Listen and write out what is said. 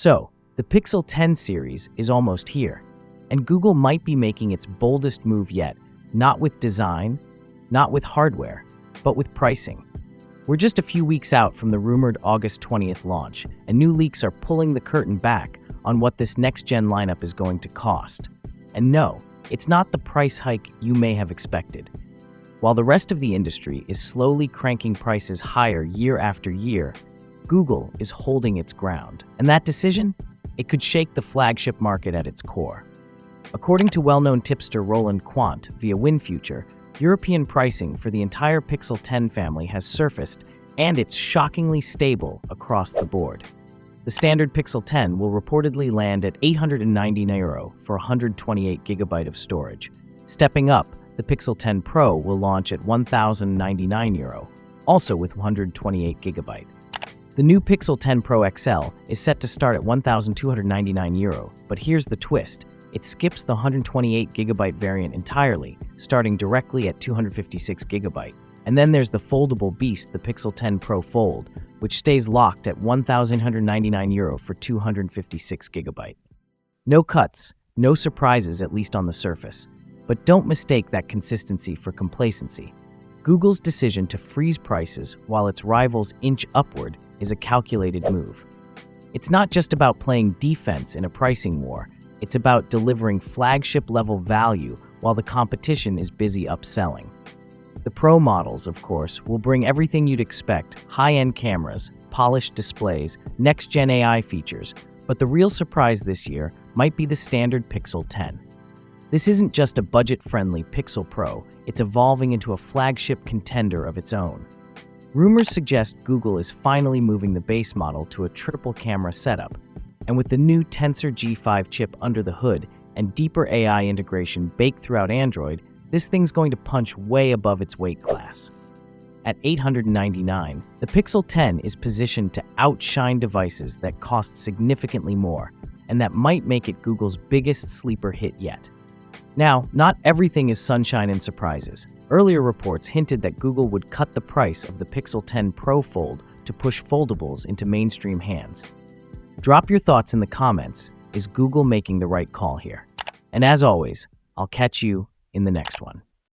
So, the Pixel 10 series is almost here, and Google might be making its boldest move yet, not with design, not with hardware, but with pricing. We're just a few weeks out from the rumored August 20th launch, and new leaks are pulling the curtain back on what this next-gen lineup is going to cost. And no, it's not the price hike you may have expected. While the rest of the industry is slowly cranking prices higher year after year, Google is holding its ground. And that decision? It could shake the flagship market at its core. According to well-known tipster Roland Quant via WinFuture, European pricing for the entire Pixel 10 family has surfaced, and it's shockingly stable across the board. The standard Pixel 10 will reportedly land at €890 for 128GB of storage. Stepping up, the Pixel 10 Pro will launch at €1,099, also with 128GB. The new Pixel 10 Pro XL is set to start at €1,299, but here's the twist. It skips the 128GB variant entirely, starting directly at 256GB. And then there's the foldable beast, the Pixel 10 Pro Fold, which stays locked at €1,199 for 256GB. No cuts, no surprises, at least on the surface. But don't mistake that consistency for complacency. Google's decision to freeze prices while its rivals inch upward is a calculated move. It's not just about playing defense in a pricing war. It's about delivering flagship-level value while the competition is busy upselling. The Pro models, of course, will bring everything you'd expect: high-end cameras, polished displays, next-gen AI features, but the real surprise this year might be the standard Pixel 10. This isn't just a budget-friendly Pixel Pro, it's evolving into a flagship contender of its own. Rumors suggest Google is finally moving the base model to a triple-camera setup, and with the new Tensor G5 chip under the hood and deeper AI integration baked throughout Android, this thing's going to punch way above its weight class. At $899, the Pixel 10 is positioned to outshine devices that cost significantly more, and that might make it Google's biggest sleeper hit yet. Now, not everything is sunshine and surprises. Earlier reports hinted that Google would cut the price of the Pixel 10 Pro Fold to push foldables into mainstream hands. Drop your thoughts in the comments. Is Google making the right call here? And as always, I'll catch you in the next one.